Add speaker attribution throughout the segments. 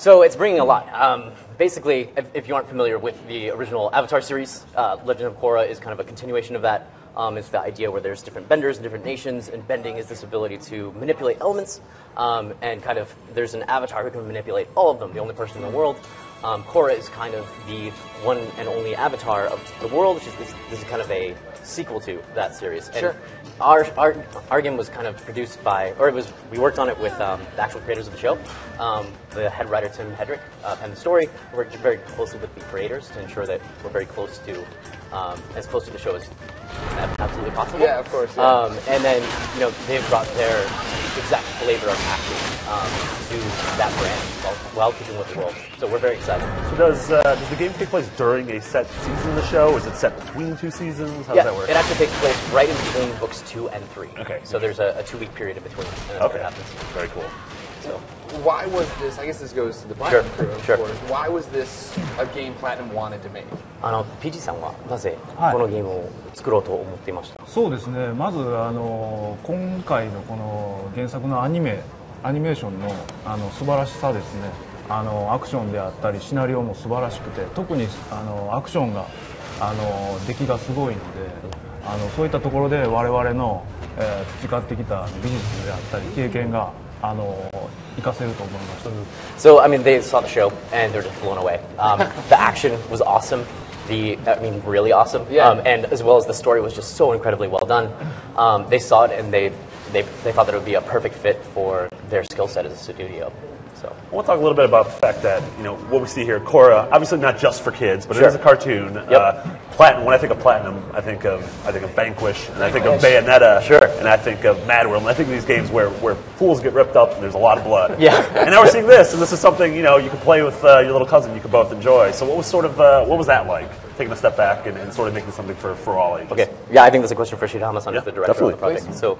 Speaker 1: So it's bringing a lot. Basically, if you aren't familiar with the original Avatar series, Legend of Korra is kind of a continuation of that. It's the idea where there's different benders in different nations, and bending is this ability to manipulate elements, and kind of there's an avatar who can manipulate all of them, the only person in the world. Korra is kind of the one and only avatar of the world, which is this is kind of a sequel to that series. And
Speaker 2: sure.
Speaker 1: Our game was kind of produced by, or we worked on it with the actual creators of the show. The head writer Tim Hedrick penned the story. We worked very closely with the creators to ensure that we're very close to, as close to the show as absolutely possible.
Speaker 2: Yeah, of course. Yeah.
Speaker 1: And then they've brought their exact flavor of acting to that brand while keeping with the world. So we're very excited.
Speaker 3: So does the game take place during a set season of the show? Is it set between two seasons? How does that work?
Speaker 1: It actually takes place right in between books 2 and 3.
Speaker 3: Okay.
Speaker 1: So there's a 2-week period in between, and that's what happens.
Speaker 3: Very cool.
Speaker 1: So
Speaker 2: why was this? I guess this goes to the Platinum crew, of
Speaker 1: Sure.
Speaker 2: course. Why was this a game Platinum wanted to make?
Speaker 1: PG さんはなぜこのゲームを作ろうと思っていました？
Speaker 4: そうですね。まず今回のこの原作のアニメーションの素晴らしさですね。アクションであったりシナリオも素晴らしくて、特にアクションが出来がすごいので、そういったところで我々の培ってきた技術であったり経験が活かせると思いました。
Speaker 1: So I mean, they saw the show and they're just blown away. The action was awesome. Really awesome.
Speaker 2: Yeah.
Speaker 1: And as well as the story was just so incredibly well done. They saw it and they thought that it would be a perfect fit for their skill set as a studio. So
Speaker 3: I want to talk a little bit about the fact that what we see here, Korra, obviously not just for kids, but
Speaker 1: Sure.
Speaker 3: it is a cartoon.
Speaker 1: Yep.
Speaker 3: Platinum. When I think of Platinum, I think of Vanquish, and I think of Bayonetta,
Speaker 1: Sure.
Speaker 3: and I think of Mad World, and I think of these games where fools get ripped up and there's a lot of blood.
Speaker 1: Yeah.
Speaker 3: And now we're seeing this, and this is something you can play with your little cousin. You can both enjoy. So what was that like? Taking a step back and sort of making something for all ages.
Speaker 1: Okay. Yeah, I think that's a question for Shirahama-san,
Speaker 3: Yeah,
Speaker 1: the director of the
Speaker 3: definitely.
Speaker 1: project. So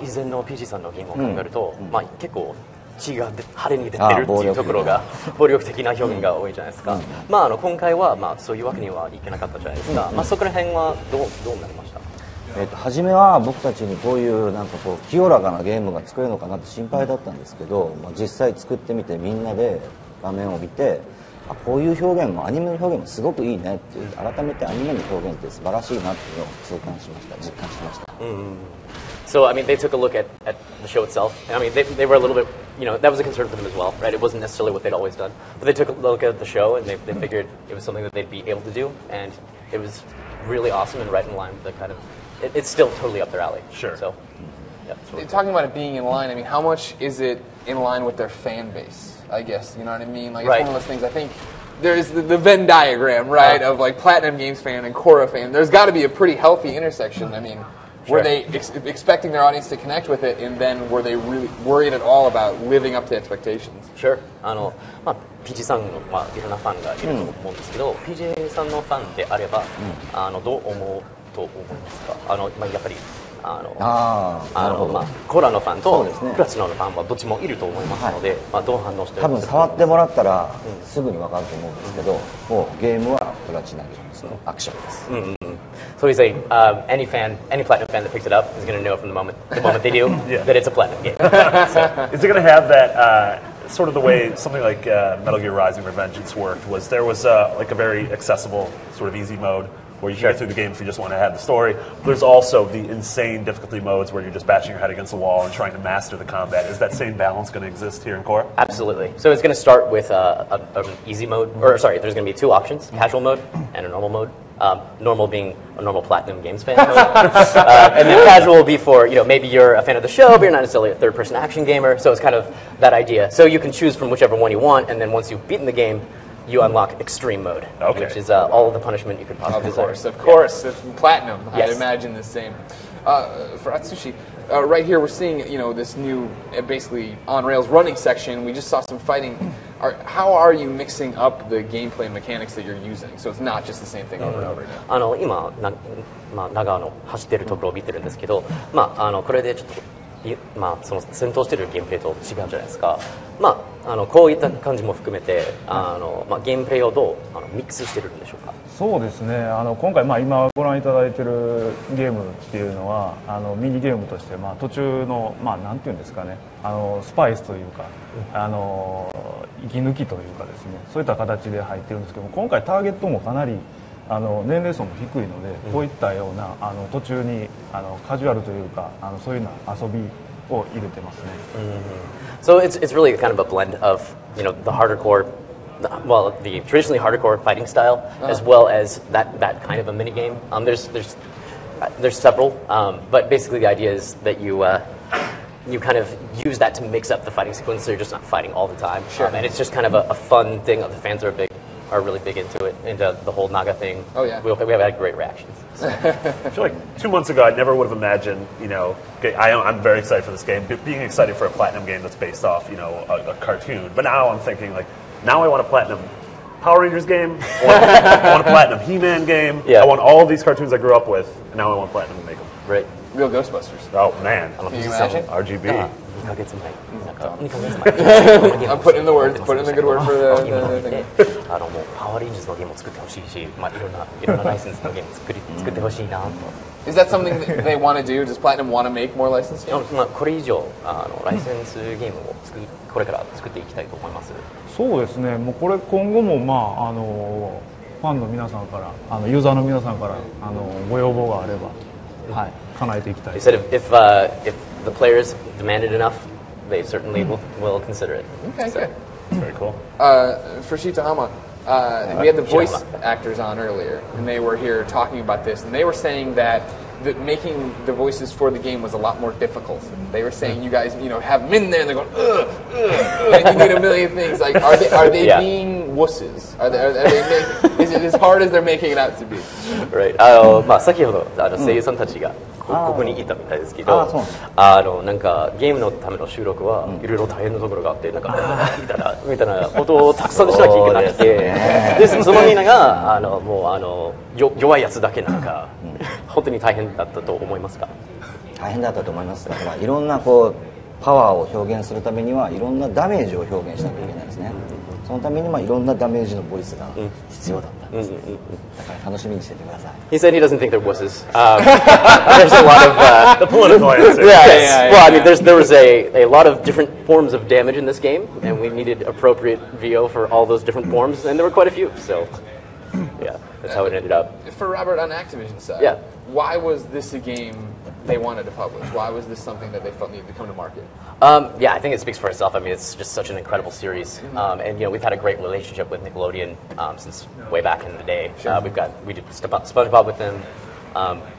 Speaker 1: 以前の PG さんのゲームを考えると、結構血が派手に出てるっていうところが暴力的な表現が多いじゃないですか。今回はそういうわけにはいけなかったじゃないですか。そこら辺はどうなりました？
Speaker 5: 初めは僕たちにこういう清らかなゲームが作れるのかなって心配だったんですけど、実際作ってみてみんなで画面を見て、こういう表現もアニメの表現もすごくいいねっていう、改めてアニメの表現って素晴らしいなっていうのを痛感しました、実感しました。
Speaker 1: So, I mean, they took a look at the show itself. I mean, they were a little bit, that was a concern for them as well, right? It wasn't necessarily what they'd always done. But they took a look at the show, and they figured it was something that they'd be able to do. And it was really awesome and right in line with the kind of, it's still totally up their alley.
Speaker 3: Sure.
Speaker 1: So, yeah.
Speaker 2: Talking about it being in line, I mean, how much is it in line with their fan base, I guess? You know what I mean? Like, it's
Speaker 1: Right.
Speaker 2: one of those things, I think, there's the Venn diagram, right, of like Platinum Games fan and Korra fan. There's got to be a pretty healthy intersection. I mean, were they expecting their audience to connect with it, and then were they really worried at all about living up to expectations?
Speaker 1: Sure. PG さんの、いろんなファンがいると思うんですけど、PG さんのファンであれば、どう思うと思いますか？やっぱりコラのファンとプラチナのファンはどっちもいると思いますので、どう反応してるか。
Speaker 5: 多分触ってもらったらすぐに分かると思うんですけど、もうゲームはプラチナゲームのアクションです。
Speaker 1: So he's saying any Platinum fan that picks it up is going to know from the moment they do that it's a Platinum game.
Speaker 3: So, is it going to have that sort of the way something like Metal Gear Rising: Revengeance worked? There was like a very accessible sort of easy mode where you can get through the game if you just want to have the story. There's also the insane difficulty modes where you're just bashing your head against the wall and trying to master the combat. Is that same balance going to exist here in Korra?
Speaker 1: Absolutely. So it's going to start with an easy mode, there's going to be 2 options, casual mode and a normal mode. Normal being a normal Platinum Games fan mode. And then casual will be for, maybe you're a fan of the show, but you're not necessarily a third-person action gamer. So it's kind of that idea. So you can choose from whichever one you want, and then once you've beaten the game, you unlock extreme mode, which is all of the punishment you could possibly desire.
Speaker 2: Of course. It's Platinum,
Speaker 1: Yes.
Speaker 2: I'd imagine the same. For Atsushi, right here we're seeing, this new, basically on-rails running section. We just saw some fighting. How are you mixing up the gameplay mechanics that you're using, so it's not just the same thing over and over again?
Speaker 1: 今、長野走ってるところを見てるんですけど、これでちょっとその戦闘してるゲームプレイと違うじゃないですか。こういった感じも含めて、ゲームプレイをどうミックスしてるんでしょうか。
Speaker 4: そうですね、今回、今ご覧いただいているゲームっていうのはミニゲームとして、途中の、なんていうんですかね、スパイスというか、息抜きというかですね、そういった形で入ってるんですけども、今回ターゲットもかなり年齢層も低いので、こういったような途中にカジュアルというかそういうような遊びを入れてますね。
Speaker 1: So it's really kind of a blend of the harder core, well, the traditionally harder core fighting style, as well as that kind of a mini game. There's several, but basically the idea is that you kind of use that to mix up the fighting sequence, so you're just not fighting all the time.
Speaker 2: Sure.
Speaker 1: And it's just kind of a fun thing. The fans are really big into it, into the whole Naga thing.
Speaker 2: Oh, yeah.
Speaker 1: We have had great reactions. So.
Speaker 3: I feel like 2 months ago, I never would have imagined, I'm very excited for this game, being excited for a Platinum game that's based off, a cartoon. But now I'm thinking, now I want a Platinum Power Rangers game, I want a Platinum He-Man game,
Speaker 1: Yeah.
Speaker 3: I want all of these cartoons I grew up with, and now I want Platinum to make them.
Speaker 1: Right.
Speaker 2: Real Ghostbusters.
Speaker 3: Oh, man.
Speaker 2: Can you imagine?
Speaker 3: RGB.
Speaker 1: 2ヶ月前
Speaker 2: I'm putting in the words, putting in the good word for the thing.
Speaker 1: もうパワーレンジャーズのゲームを作ってほしいし、いろんなライセンスのゲーム作ってほしいなと。
Speaker 2: Is that something that they want to do? Does Platinum want to make more licensed games?
Speaker 1: これ以上ライセンスゲームをこれから作っていきたいと思います。
Speaker 4: そうですね、もうこれ今後もファンの皆さんからユーザーの皆さんからご要望があれば、叶えていきたい。
Speaker 1: They said if the players demanded enough, they certainly will consider it.
Speaker 2: Okay, good.
Speaker 3: It's very cool.
Speaker 2: For Shitahama, we had the voice actors on earlier, and they were here talking about this, and they were saying that making the voices for the game was a lot more difficult. They were saying you guys, have them in there, and they're going, and you need a million things. Like, are they
Speaker 1: Yeah.
Speaker 2: being wusses? Are they making, is it as hard as they're making it out to be?
Speaker 1: Right. 先ほど声優さんたちがここにいたみたいですけど、なんかゲームのための収録はいろいろ大変なところがあって、なんかみたいなことをたくさんしなきゃいけなくて、でそのみんながもう弱いやつだけなんか本当に大変だったと思いますか？
Speaker 5: 大変だったと思います。だからいろんなパワーを表現するためにはいろんなダメージを表現しなきゃいけないですね。そのためにいろんなダメージのボイスが必要だったんです。だから楽しみにしててください。
Speaker 1: He said he doesn't think they're wusses. There's a lot of
Speaker 3: The political answer.
Speaker 1: yeah. Well, I mean, there was a lot of different forms of damage in this game, and we needed appropriate VO for all those different forms, and there were quite a few. So, yeah, that's how it ended up.
Speaker 2: For Robert, on Activision's side,
Speaker 1: Yeah.
Speaker 2: why was this a game they wanted to publish? Why was this something that they felt needed to come to market?
Speaker 1: Yeah, I think it speaks for itself. I mean, it's just such an incredible series, and we've had a great relationship with Nickelodeon since way back in the day. We did SpongeBob with them.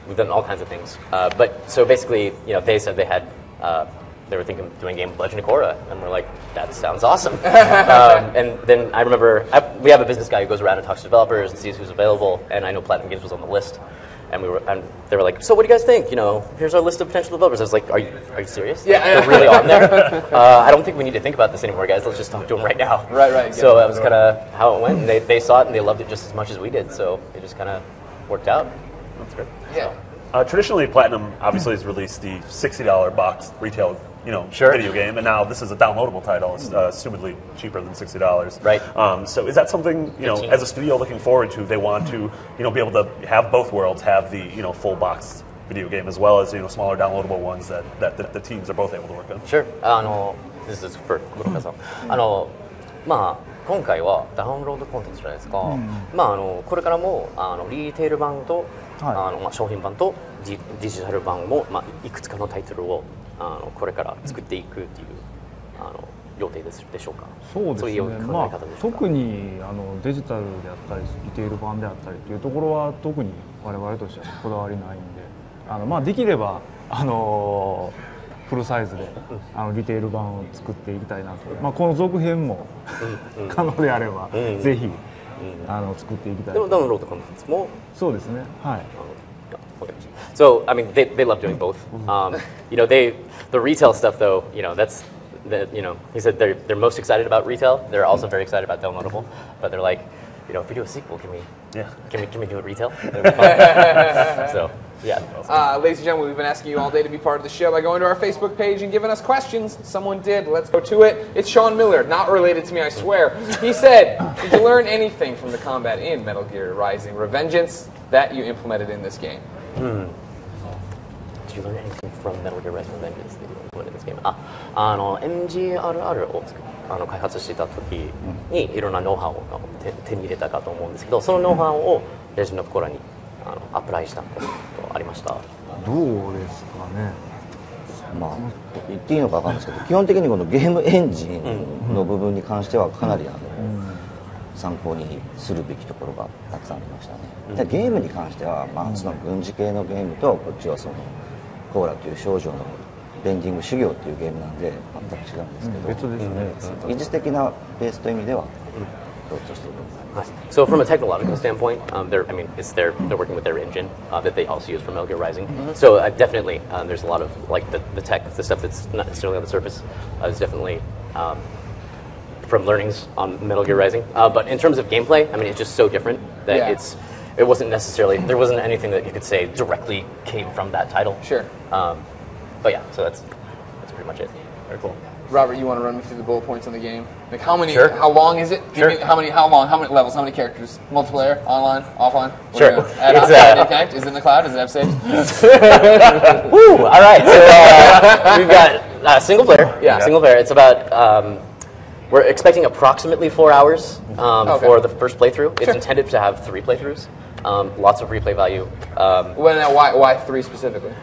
Speaker 1: We've done all kinds of things. But so basically, they said they were thinking of doing a game of Legend of Korra, and we're like, that sounds awesome. And then I remember we have a business guy who goes around and talks to developers and sees who's available, and I know Platinum Games was on the list. And they were like, so what do you guys think? Here's our list of potential developers. I was like, are you serious?
Speaker 2: Yeah.
Speaker 1: They're really on there? I don't think we need to think about this anymore, guys. Let's just talk to them right now.
Speaker 2: Right.
Speaker 1: So that was kind of how it went. And they saw it and they loved it just as much as we did. So it just kind of worked out.
Speaker 3: That's great.
Speaker 2: Yeah.
Speaker 3: Traditionally, Platinum obviously has released the $60 box retail,
Speaker 1: Sure.
Speaker 3: video game, and now this is a downloadable title. It's stupidly cheaper than $60.
Speaker 1: Right.
Speaker 3: So is that something, as a studio looking forward to, they want to, be able to have both worlds, have the, full box video game as well as, smaller downloadable ones that the teams are both able to work on?
Speaker 1: Sure. This is for Kurokaさん。今回はダウンロードコンテンツじゃないですか。これからもリーテール版と、商品版とデジタル版も、いくつかのタイトルをこれから作っていくっていう予定でしょうか。
Speaker 4: そうですね。
Speaker 1: いう考え方でしょうか。
Speaker 4: 特にデジタルであったりリテール版であったりというところは特に我々としてはこだわりないんで、できればフルサイズでリテール版を作っていきたいなと。この続編も可能であればぜひ作っていきたい。
Speaker 1: でもダウンロードコンテンツも
Speaker 4: そうですね。はい。
Speaker 1: So I mean, they love doing both. The retail stuff though, that's he said they're most excited about retail. They're also very excited about downloadable, but they're like, if we do a sequel, can we do it retail? So Yeah.
Speaker 2: Ladies and gentlemen, we've been asking you all day to be part of the show by going to our Facebook page and giving us questions. Someone did. Let's go to it. It's Sean Miller, not related to me, I swear. He said, did you learn anything from the combat in Metal Gear Rising Revengeance that you implemented in this game?
Speaker 1: Did you learn anything from Metal Gear Rising Revengeance that you implemented in this game? MGRR を開発していた時にいろんなノウハウを手に入れたかと思うんですけど、そのノウハウをレジェンド・オブ・コーラにアプライしたことありました。
Speaker 4: どうですかね。
Speaker 5: まあ言っていいのか分かんないですけど、基本的にこのゲームエンジンの部分に関してはかなり参考にするべきところがたくさんありましたね。でゲームに関しては、まあ、その軍事系のゲームとこっちはそのコーラという少女のベンディング修行というゲームなんで全く違うんですけど、
Speaker 4: 別ですね。
Speaker 5: 技術的なベースという意味では共通していると思います。
Speaker 1: So from a technological standpoint, they're working with their engine that they also use for Metal Gear Rising. So definitely, there's a lot of like the tech, the stuff that's not necessarily on the surface, is definitely from learnings on Metal Gear Rising. But in terms of gameplay, I mean, it's just so different that it wasn't necessarily, there wasn't anything that you could say directly came from that title.
Speaker 2: Sure.
Speaker 1: But yeah, so that's pretty much it.
Speaker 3: Very cool.
Speaker 2: Robert, you want to run me through the bullet points on the game? Like how many?
Speaker 1: Sure.
Speaker 2: How long is it?
Speaker 1: Sure.
Speaker 2: How long? How many levels? How many characters? Multiplayer? Online? Offline?
Speaker 1: Sure.
Speaker 2: Is it in the cloud? Does it have saves?
Speaker 1: Woo! All right. So we've got single player.
Speaker 2: Yeah.
Speaker 1: Single player. It's about. We're expecting approximately 4 hours for the first playthrough. It's intended to have 3 playthroughs. Lots of replay value.
Speaker 2: Why 3 specifically?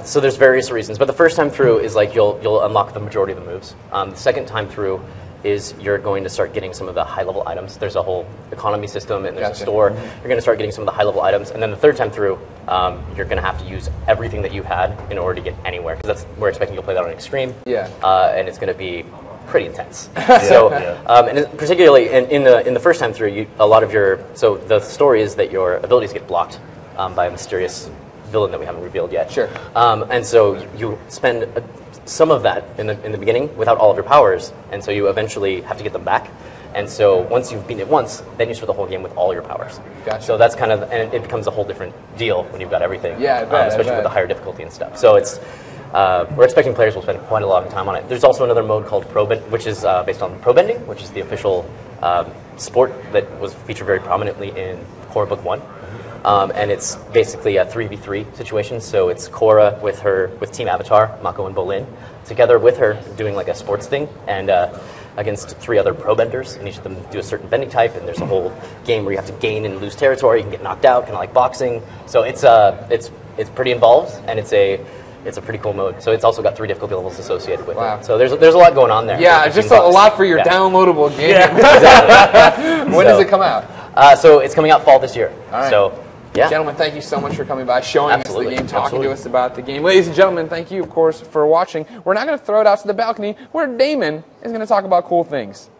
Speaker 1: So there's various reasons, but the first time through is like you'll unlock the majority of the moves. The second time through is you're going to start getting some of the high-level items. There's a whole economy system and there's a store. You're going to start getting some of the high-level items, and then the third time through, you're going to have to use everything that you had in order to get anywhere, because we're expecting you'll play that on extreme.
Speaker 2: Yeah.
Speaker 1: And it's going to be pretty intense. So, and particularly in the first time through, a lot of so the story is that your abilities get blocked by a mysterious villain that we haven't revealed yet.
Speaker 2: Sure.
Speaker 1: And so you spend some of that in the beginning without all of your powers, and so you eventually have to get them back. And so once you've beaten it once, then you start the whole game with all your powers.
Speaker 2: Gotcha.
Speaker 1: So that's kind of, and it becomes a whole different deal when you've got everything.
Speaker 2: Yeah, I bet,
Speaker 1: especially with the higher difficulty and stuff. So it's. We're expecting players will spend quite a long time on it. There's also another mode called Pro Bend, which is based on Pro Bending, which is the official sport that was featured very prominently in Korra Book 1. And it's basically a 3v3 situation. So it's Korra with Team Avatar, Mako and Bolin, together with her doing like a sports thing, and against 3 other pro benders, and each of them do a certain bending type. And there's a whole game where you have to gain and lose territory. You can get knocked out, kind of like boxing. So it's pretty involved, and it's a pretty cool mode. So it's also got 3 difficulty levels associated with it. So there's a lot going on there.
Speaker 2: Yeah, just a lot for your downloadable game.
Speaker 1: Yeah, exactly.
Speaker 2: When does it come out?
Speaker 1: So it's coming out fall this year.
Speaker 2: All right.
Speaker 1: So yeah.
Speaker 2: Gentlemen, thank you so much for coming by, showing us the game, talking
Speaker 1: Absolutely.
Speaker 2: to us about the game. Ladies and gentlemen, thank you, of course, for watching. We're not going to throw it out to the balcony where Damon is going to talk about cool things.